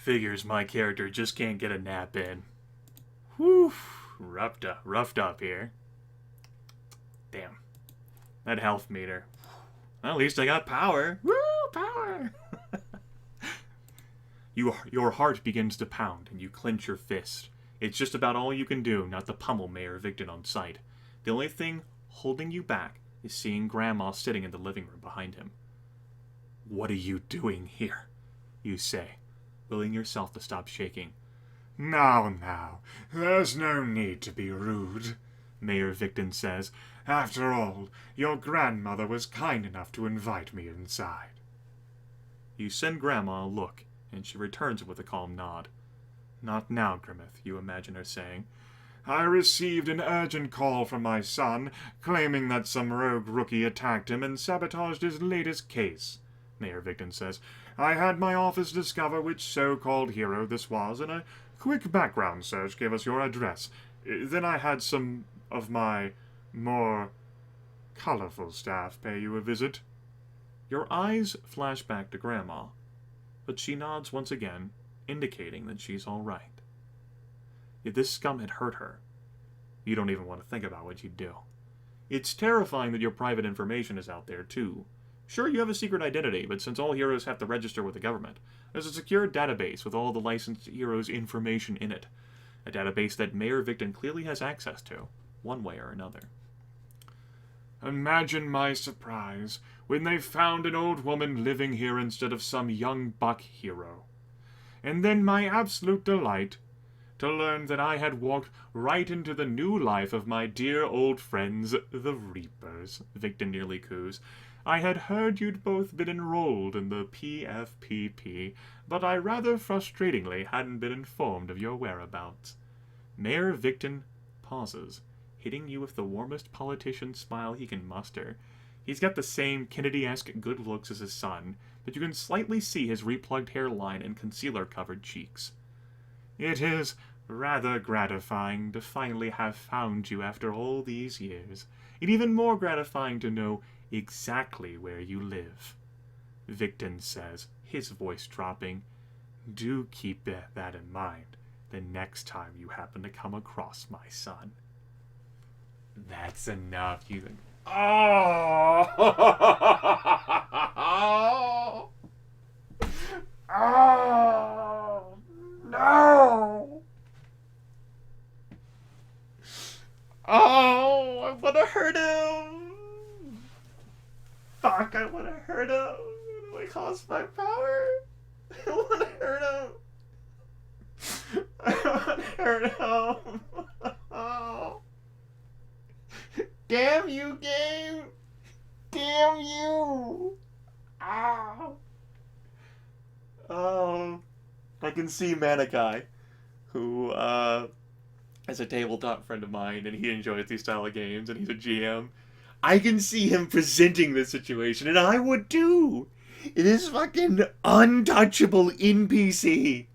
Figures my character just can't get a nap in. Whew, roughed up here. Damn. That health meter. Well, at least I got power. Woo, power! Your heart begins to pound, and you clench your fist. It's just about all you can do not to pummel Mayor Victon on sight. The only thing holding you back is seeing Grandma sitting in the living room behind him. "What are you doing here?" you say, willing yourself to stop shaking. Now, there's no need to be rude," Mayor Victon says. "After all, your grandmother was kind enough to invite me inside." You send Grandma a look, and she returns it with a calm nod. "Not now, Grimith," you imagine her saying. "I received an urgent call from my son, claiming that some rogue rookie attacked him and sabotaged his latest case," Mayor Victon says. "I had my office discover which so-called hero this was, and a quick background search gave us your address. Then I had some of my more colorful staff pay you a visit." Your eyes flash back to Grandma, but she nods once again, indicating that she's all right. If this scum had hurt her, you don't even want to think about what you'd do. It's terrifying that your private information is out there, too. Sure, you have a secret identity, but since all heroes have to register with the government, there's a secure database with all the licensed heroes' information in it. A database that Mayor Victon clearly has access to, one way or another. Imagine my surprise when they found an old woman living here instead of some young buck hero. And then my absolute delight to learn that I had walked right into the new life of my dear old friends, the Reapers, Victon nearly coos. I had heard you'd both been enrolled in the PFPP, but I rather frustratingly hadn't been informed of your whereabouts. Mayor Victon pauses, hitting you with the warmest politician smile he can muster. He's got the same Kennedy-esque good looks as his son, but you can slightly see his replugged hairline and concealer-covered cheeks. "It is rather gratifying to finally have found you after all these years, and even more gratifying to know exactly where you live," Victon says, his voice dropping. "Do keep that in mind the next time you happen to come across my son." That's enough. You think, oh, oh, no. Oh, I want to hurt him. Fuck, I want to hurt him. Do I cost my power? I want to hurt him. I want to hurt him. Oh. Damn you, game! Damn you! Ow! Oh, I can see Manikai, who is a tabletop friend of mine, and he enjoys these style of games, and he's a GM. I can see him presenting this situation, and I would too! It is fucking untouchable NPC.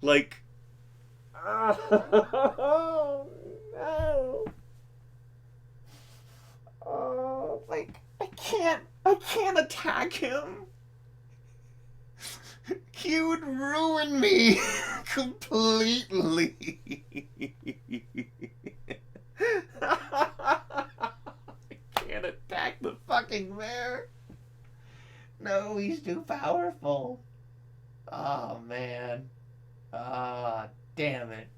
Like, oh, no. Oh, like, I can't attack him. He would ruin me completely. I can't attack the fucking bear. No, he's too powerful. Oh, man. Ah, damn it.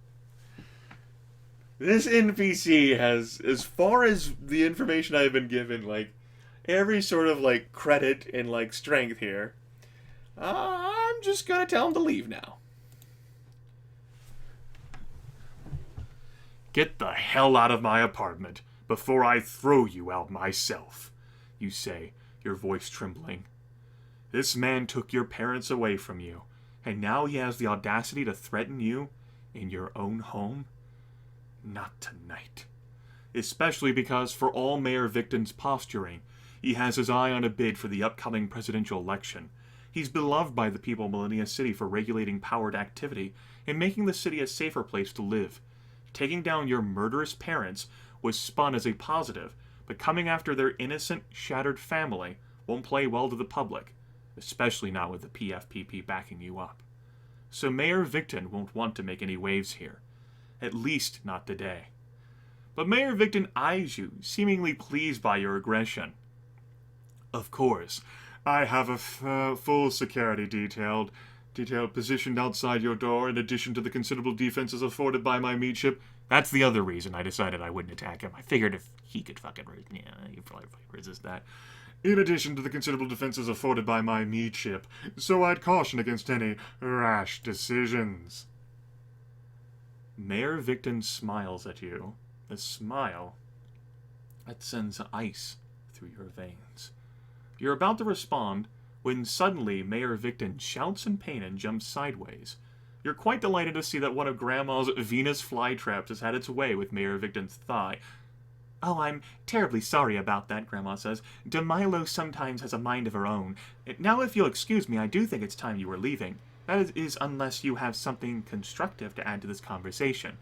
This NPC has, as far as the information I've been given, like, every sort of, like, credit and, like, strength here. I'm just gonna tell him to leave now. "Get the hell out of my apartment before I throw you out myself," you say, your voice trembling. "This man took your parents away from you, and now he has the audacity to threaten you in your own home? Not tonight. Especially because, for all Mayor Victon's posturing, he has his eye on a bid for the upcoming presidential election. He's beloved by the people of Millennia City for regulating powered activity and making the city a safer place to live. Taking down your murderous parents was spun as a positive, but coming after their innocent, shattered family won't play well to the public, especially not with the PFPP backing you up. so Mayor Victon won't want to make any waves here. At least not today. But Mayor Victon eyes you, seemingly pleased by your aggression. Of course, I have a full security detail positioned outside your door, in addition to the considerable defenses afforded by my meatship. That's the other reason I decided I wouldn't attack him. I figured if he could fucking he'd probably resist that. In addition to the considerable defenses afforded by my meatship, so I'd caution against any rash decisions. Mayor Victon smiles at you. A smile that sends ice through your veins. You're about to respond when suddenly Mayor Victon shouts in pain and jumps sideways. You're quite delighted to see that one of Grandma's Venus flytraps has had its way with Mayor Victon's thigh. Oh, I'm terribly sorry about that, Grandma says. DeMilo sometimes has a mind of her own. Now, if you'll excuse me, I do think it's time you were leaving. That is unless you have something constructive to add to this conversation.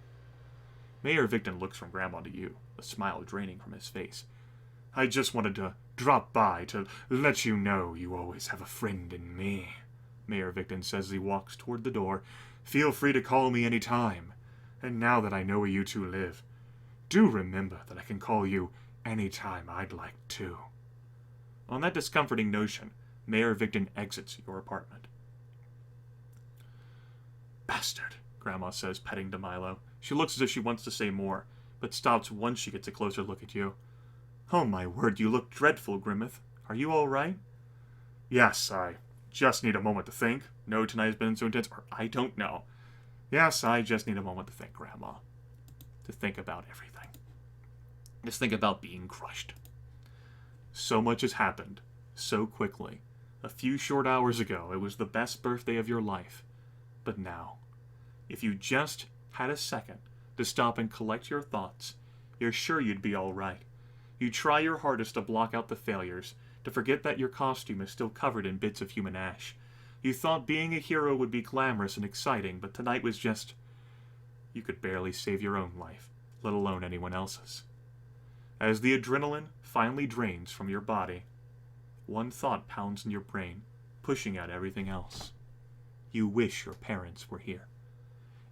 Mayor Victon looks from Grandma to you, a smile draining from his face. I just wanted to drop by to let you know you always have a friend in me, Mayor Victon says as he walks toward the door. Feel free to call me any time. And now that I know where you two live, do remember that I can call you any time I'd like to. On that discomforting notion, Mayor Victon exits your apartment. Bastard, Grandma says, petting DeMilo. She looks as if she wants to say more, but stops once she gets a closer look at you. Oh my word, you look dreadful, Grimith. Are you all right? Yes, I just need a moment to think. No, tonight has been so intense, or I don't know. Yes, I just need a moment to think, Grandma. To think about everything. Just think about being crushed. So much has happened, so quickly. A few short hours ago, it was the best birthday of your life. But now, if you just had a second to stop and collect your thoughts, you're sure you'd be all right. You try your hardest to block out the failures, to forget that your costume is still covered in bits of human ash. You thought being a hero would be glamorous and exciting, but tonight was just... You could barely save your own life, let alone anyone else's. As the adrenaline finally drains from your body, one thought pounds in your brain, pushing out everything else. You wish your parents were here.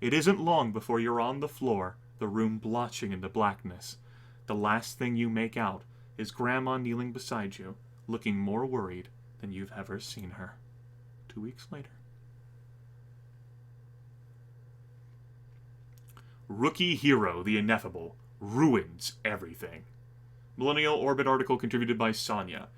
It isn't long before you're on the floor, the room blotching into blackness. The last thing you make out is Grandma kneeling beside you, looking more worried than you've ever seen her. 2 weeks later. Rookie Hero, the Ineffable, ruins everything. Millennial Orbit article contributed by Sonia.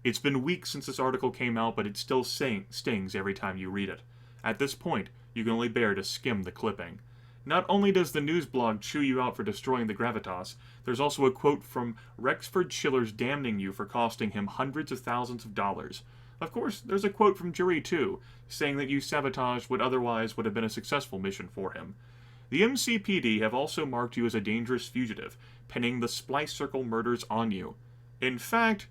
It's been weeks since this article came out, but it still stings every time you read it. At this point, you can only bear to skim the clipping. Not only does the news blog chew you out for destroying the Gravitas, there's also a quote from Rexford Schiller's damning you for costing him hundreds of thousands of dollars. Of course, there's a quote from Jury 2, saying that you sabotaged what otherwise would have been a successful mission for him. The MCPD have also marked you as a dangerous fugitive, pinning the Splice Circle murders on you. In fact,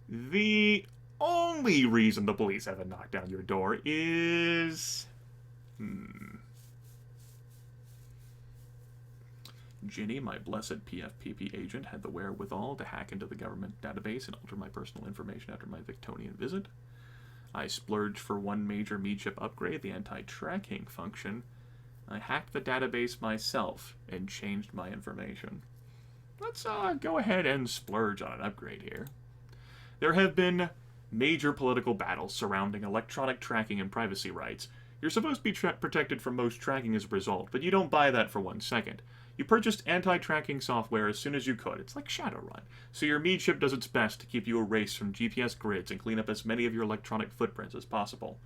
the only reason the police haven't knocked down your door is... Ginny, my blessed PFPP agent, had the wherewithal to hack into the government database and alter my personal information after my Victonian visit. I splurged for one major meatship upgrade, the anti-tracking function. I hacked the database myself and changed my information. Let's go ahead and splurge on an upgrade here. There have been major political battles surrounding electronic tracking and privacy rights. You're supposed to be protected from most tracking as a result, but you don't buy that for 1 second. You purchased anti-tracking software as soon as you could. It's like Shadowrun. So your meatship does its best to keep you erased from GPS grids and clean up as many of your electronic footprints as possible.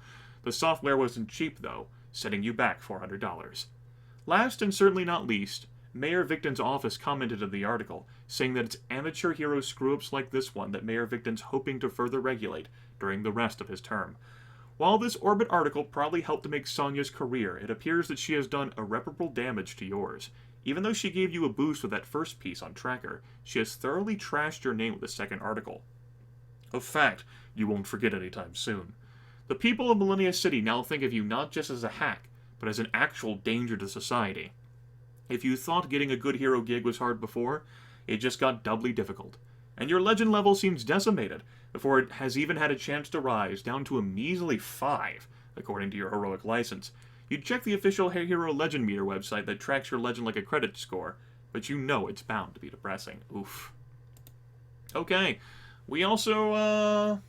The software wasn't cheap, though, setting you back $400. Last and certainly not least, Mayor Victon's office commented in the article, saying that it's amateur hero screw-ups like this one that Mayor Victon's hoping to further regulate during the rest of his term. While this Orbit article probably helped to make Sonia's career, it appears that she has done irreparable damage to yours. Even though she gave you a boost with that first piece on Tracker, she has thoroughly trashed your name with the second article. A fact you won't forget anytime soon. The people of Millennia City now think of you not just as a hack, but as an actual danger to society. If you thought getting a good hero gig was hard before, it just got doubly difficult. And your legend level seems decimated before it has even had a chance to rise down to a measly 5, according to your heroic license. You'd check the official Hero Legend Meter website that tracks your legend like a credit score, but you know it's bound to be depressing. Oof. Okay, we also,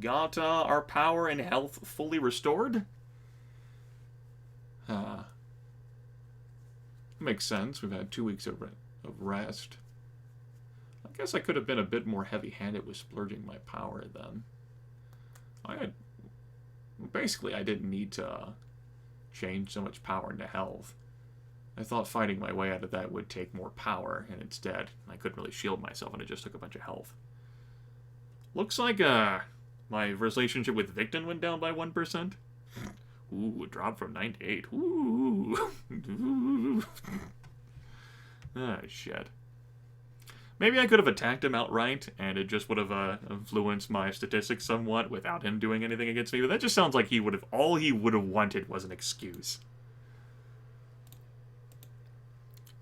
got our power and health fully restored. Makes sense. We've had 2 weeks of rest. I guess I could have been a bit more heavy-handed with splurging my power then. Basically, I didn't need to change so much power into health. I thought fighting my way out of that would take more power, and instead, I couldn't really shield myself, and it just took a bunch of health. Looks like, my relationship with Victon went down by 1%. Ooh, it dropped from 9 to 8. Ooh. Ah, shit. Maybe I could have attacked him outright, and it just would have influenced my statistics somewhat without him doing anything against me, but that just sounds like all he would have wanted was an excuse.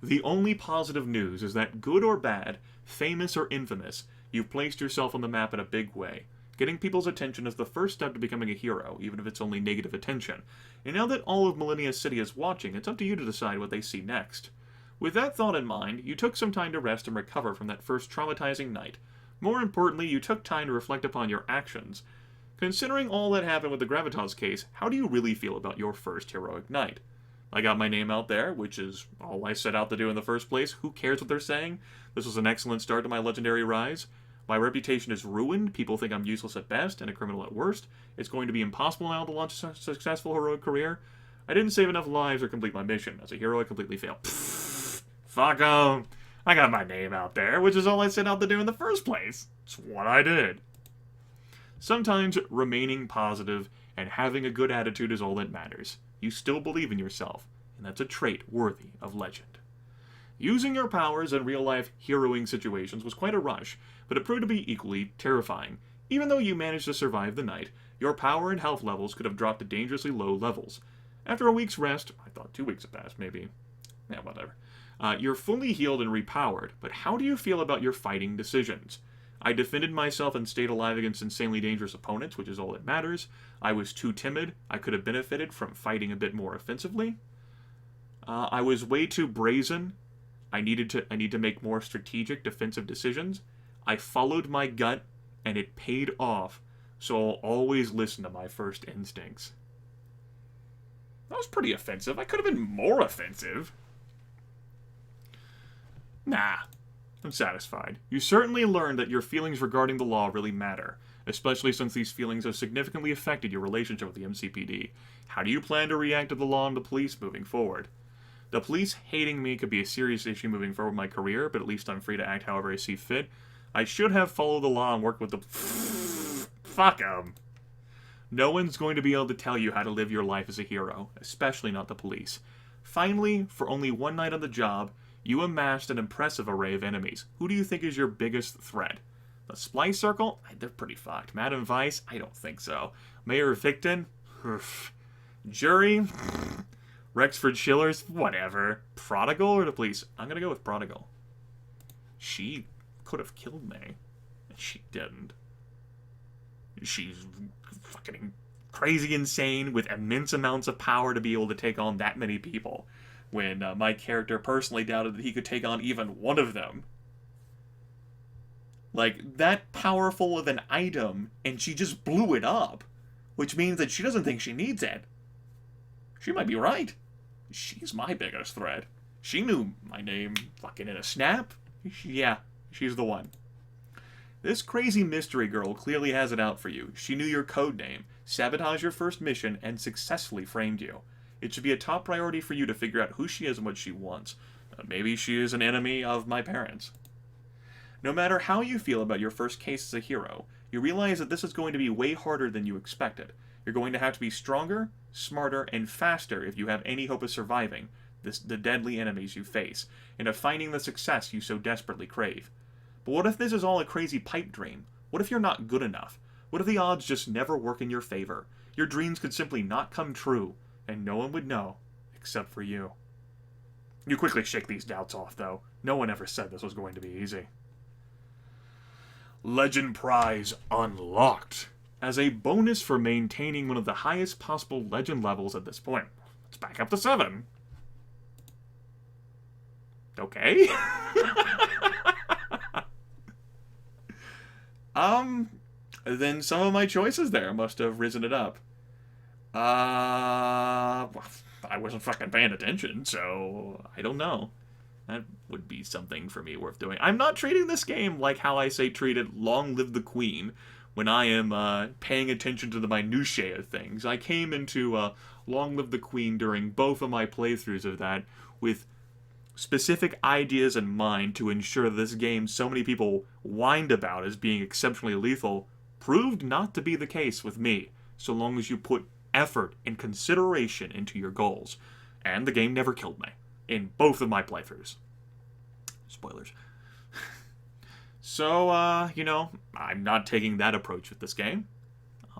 The only positive news is that, good or bad, famous or infamous, you've placed yourself on the map in a big way. Getting people's attention is the first step to becoming a hero, even if it's only negative attention. And now that all of Millennia City is watching, it's up to you to decide what they see next. With that thought in mind, you took some time to rest and recover from that first traumatizing night. More importantly, you took time to reflect upon your actions. Considering all that happened with the Gravitas case, how do you really feel about your first heroic night? I got my name out there, which is all I set out to do in the first place. Who cares what they're saying? This was an excellent start to my legendary rise. My reputation is ruined. People think I'm useless at best and a criminal at worst. It's going to be impossible now to launch a successful heroic career. I didn't save enough lives or complete my mission. As a hero, I completely failed. Pfft, fuck 'em. I got my name out there, which is all I set out to do in the first place. It's what I did. Sometimes remaining positive and having a good attitude is all that matters. You still believe in yourself, and that's a trait worthy of legend. Using your powers in real-life heroing situations was quite a rush, but it proved to be equally terrifying. Even though you managed to survive the night, your power and health levels could have dropped to dangerously low levels. After a week's rest, I thought 2 weeks had passed, maybe. Yeah, whatever. You're fully healed and repowered, but how do you feel about your fighting decisions? I defended myself and stayed alive against insanely dangerous opponents, which is all that matters. I was too timid. I could have benefited from fighting a bit more offensively. I was way too brazen. I need to make more strategic defensive decisions. I followed my gut, and it paid off, so I'll always listen to my first instincts. That was pretty offensive. I could have been more offensive. Nah. I'm satisfied. You certainly learned that your feelings regarding the law really matter, especially since these feelings have significantly affected your relationship with the MCPD. How do you plan to react to the law and the police moving forward? The police hating me could be a serious issue moving forward with my career, but at least I'm free to act however I see fit. I should have followed the law and worked with the... Fuck 'em. No one's going to be able to tell you how to live your life as a hero, especially not the police. Finally, for only one night on the job, you amassed an impressive array of enemies. Who do you think is your biggest threat? The Splice Circle? They're pretty fucked. Madam Vice? I don't think so. Mayor Victon? Jury? Rexford Schillers? Whatever. Prodigal or the police? I'm gonna go with Prodigal. She could have killed me. And she didn't. She's fucking crazy insane with immense amounts of power to be able to take on that many people. When my character personally doubted that he could take on even one of them. Like, that powerful of an item, and she just blew it up. Which means that she doesn't think she needs it. She might be right. She's my biggest threat. She knew my name fucking in a snap. Yeah, she's the one. This crazy mystery girl clearly has it out for you. She knew your code name, sabotaged your first mission, and successfully framed you. It should be a top priority for you to figure out who she is and what she wants. Maybe she is an enemy of my parents. No matter how you feel about your first case as a hero, you realize that this is going to be way harder than you expected. You're going to have to be stronger, smarter, and faster if you have any hope of surviving the deadly enemies you face, and of finding the success you so desperately crave. But what if this is all a crazy pipe dream? What if you're not good enough? What if the odds just never work in your favor? Your dreams could simply not come true, and no one would know, except for you. You quickly shake these doubts off, though. No one ever said this was going to be easy. Legend prize unlocked. as a bonus for maintaining one of the highest possible legend levels at this point. Let's back up to 7. Okay. Then some of my choices there must have risen it up. Well, I wasn't fucking paying attention, so I don't know. That would be something for me worth doing. I'm not treating this game like how I say treated Long Live the Queen when I am paying attention to the minutiae of things. I came into Long Live the Queen during both of my playthroughs of that with specific ideas in mind to ensure that this game so many people whined about as being exceptionally lethal proved not to be the case with me, so long as you put effort and consideration into your goals. And the game never killed me in both of my playthroughs. Spoilers. So, you know, I'm not taking that approach with this game.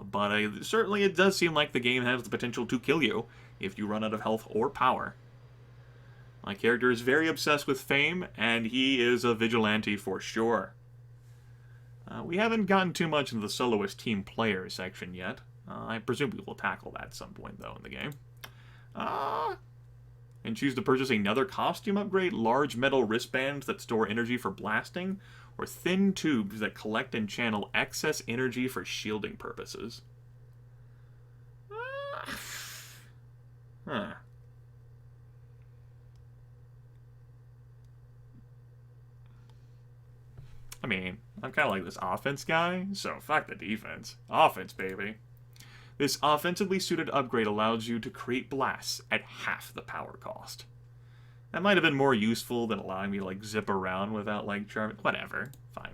But certainly it does seem like the game has the potential to kill you if you run out of health or power. My character is very obsessed with fame, and he is a vigilante for sure. We haven't gotten too much into the soloist team player section yet. I presume we will tackle that at some point, though, in the game. And choose to purchase another costume upgrade, large metal wristbands that store energy for blasting, or thin tubes that collect and channel excess energy for shielding purposes. Huh. I mean, I'm kind of like this offense guy, so fuck the defense. Offense, baby. This offensively suited upgrade allows you to create blasts at half the power cost. That might have been more useful than allowing me to, like, zip around without, like, charming. Whatever. Fine.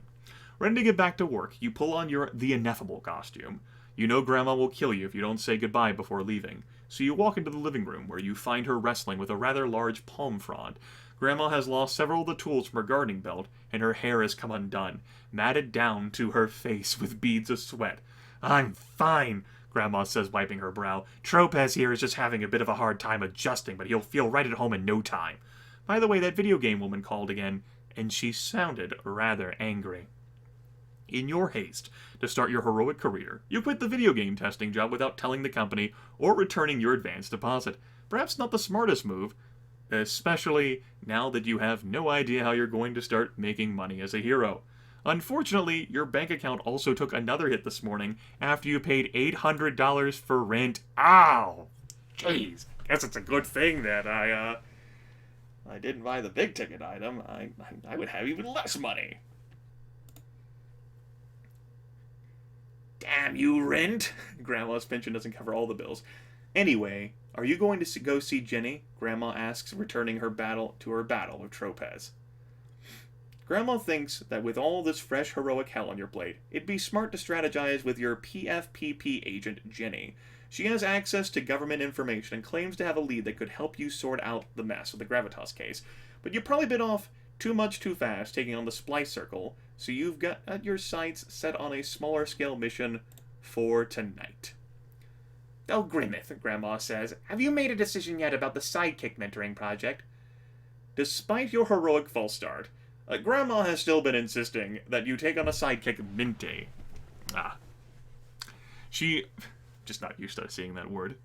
Ready to get back to work, you pull on the Ineffable costume. You know Grandma will kill you if you don't say goodbye before leaving, so you walk into the living room where you find her wrestling with a rather large palm frond. Grandma has lost several of the tools from her gardening belt, and her hair has come undone, matted down to her face with beads of sweat. "I'm fine," Grandma says, wiping her brow. "Tropez here is just having a bit of a hard time adjusting, but he'll feel right at home in no time." By the way, that video game woman called again, and she sounded rather angry. In your haste to start your heroic career, you quit the video game testing job without telling the company or returning your advance deposit. Perhaps not the smartest move, especially now that you have no idea how you're going to start making money as a hero. Unfortunately, your bank account also took another hit this morning after you paid $800 for rent. Ow! Jeez, guess it's a good thing that I didn't buy the big ticket item. I would have even less money. Damn you, rent! Grandma's pension doesn't cover all the bills. Anyway, are you going to go see Jenny? Grandma asks, returning her battle with Tropez. Grandma thinks that with all this fresh heroic hell on your plate, it'd be smart to strategize with your PFPP agent, Jenny. She has access to government information and claims to have a lead that could help you sort out the mess of the Gravitas case. But you probably bit off too much too fast taking on the Splice Circle, so you've got your sights set on a smaller scale mission for tonight. "Oh, Grimith," Grandma says, "have you made a decision yet about the Sidekick mentoring project?" Despite your heroic false start, Grandma has still been insisting that you take on a sidekick, Minty. She... just not used to seeing that word.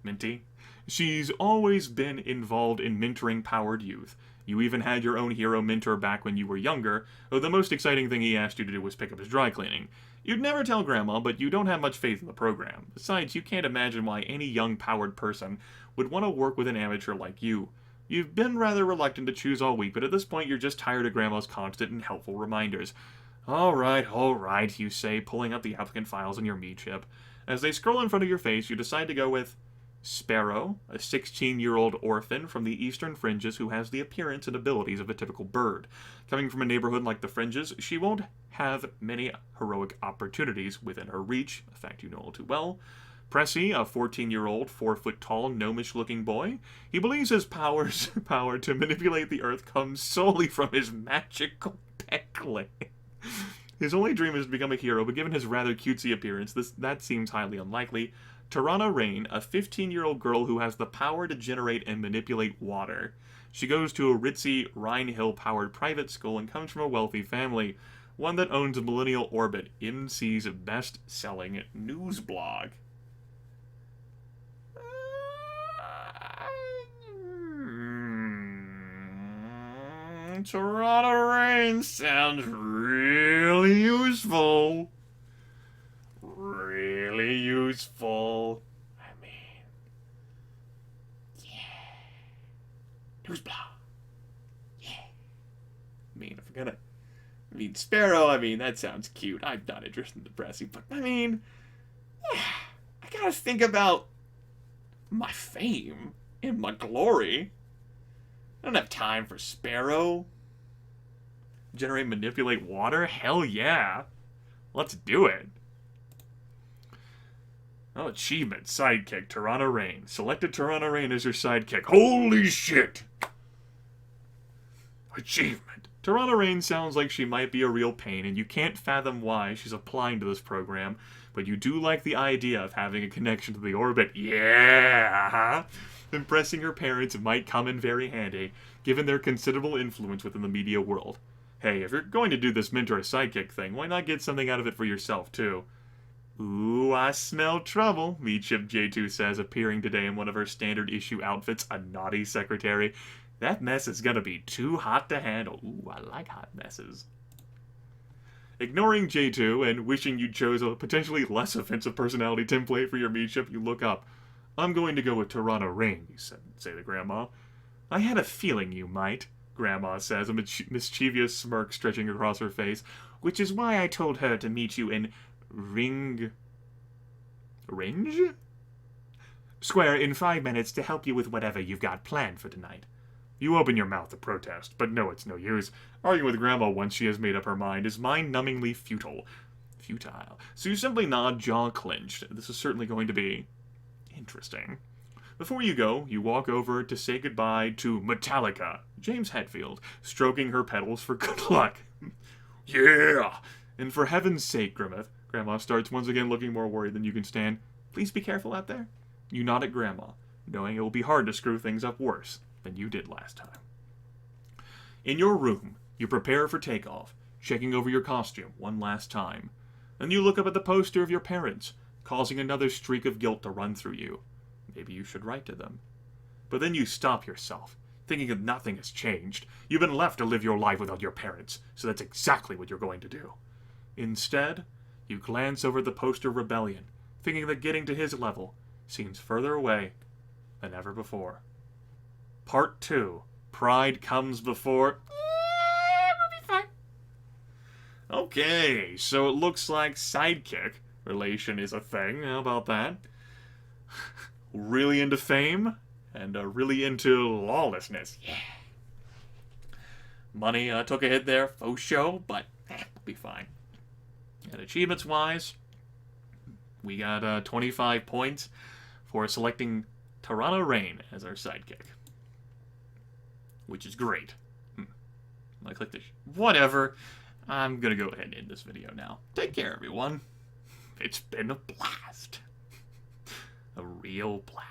Minty. She's always been involved in mentoring powered youth. You even had your own hero mentor back when you were younger, though the most exciting thing he asked you to do was pick up his dry cleaning. You'd never tell Grandma, but you don't have much faith in the program. Besides, you can't imagine why any young powered person would want to work with an amateur like you. You've been rather reluctant to choose all week, but at this point you're just tired of Grandma's constant and helpful reminders. All right, you say, pulling up the applicant files on your Me chip. As they scroll in front of your face, you decide to go with Sparrow, a 16-year-old orphan from the eastern fringes who has the appearance and abilities of a typical bird. Coming from a neighborhood like the fringes, she won't have many heroic opportunities within her reach, a fact you know all too well. Pressy, a 14-year-old, 4-foot-tall, gnomish-looking boy. He believes his power to manipulate the earth comes solely from his magical peckling. His only dream is to become a hero, but given his rather cutesy appearance, that seems highly unlikely. Tarana Rain, a 15-year-old girl who has the power to generate and manipulate water. She goes to a ritzy Rhine Hill-powered private school and comes from a wealthy family. one that owns a Millennial Orbit, MC's best-selling news blog. Toronto Rain sounds really useful. Really useful. I mean, yeah. News blog. Yeah. I mean, Sparrow, I mean, that sounds cute. I'm not interested in depressing, but I mean, yeah, I gotta think about my fame and my glory. I don't have time for Sparrow. Generate, manipulate water? Hell yeah. Let's do it. Oh, achievement. Sidekick. Toronto Rain. Selected Toronto Rain as your sidekick. Holy shit! Achievement. Toronto Rain sounds like she might be a real pain, and you can't fathom why she's applying to this program, but you do like the idea of having a connection to the orbit. Yeah! Impressing her parents might come in very handy, given their considerable influence within the media world. Hey, if you're going to do this mentor-sidekick thing, why not get something out of it for yourself, too? Ooh, I smell trouble, Meatship J2 says, appearing today in one of her standard issue outfits, a naughty secretary. That mess is gonna be too hot to handle. Ooh, I like hot messes. Ignoring J2 and wishing you chose a potentially less offensive personality template for your Meatship, you look up. I'm going to go with Toronto Rain, you say to Grandma. I had a feeling you might, Grandma says, a mischievous smirk stretching across her face, which is why I told her to meet you in Ringe? Square in 5 minutes to help you with whatever you've got planned for tonight. You open your mouth to protest, but no, it's no use. Arguing with Grandma once she has made up her mind is mind-numbingly futile. So you simply nod, jaw clenched. This is certainly going to be interesting. Before you go, you walk over to say goodbye to Metallica, James Hetfield, stroking her pedals for good luck. Yeah! And for heaven's sake, Grimith, Grandma starts once again looking more worried than you can stand. Please be careful out there. You nod at Grandma, knowing it will be hard to screw things up worse than you did last time. In your room, you prepare for takeoff, checking over your costume one last time. Then you look up at the poster of your parents, causing another streak of guilt to run through you. Maybe you should write to them. But then you stop yourself, thinking that nothing has changed. You've been left to live your life without your parents, so that's exactly what you're going to do. Instead, you glance over the poster Rebellion, thinking that getting to his level seems further away than ever before. Part 2. Pride comes before... we'll be fine. Okay, so it looks like sidekick relation is a thing. How about that? Really into fame, and really into lawlessness. Yeah. Money took a hit there, faux show, but we'll be fine. And achievements-wise, we got 25 points for selecting Toronto Rain as our sidekick. Which is great. I clicked this. Whatever. I'm gonna go ahead and end this video now. Take care, everyone. It's been a blast. A real blast.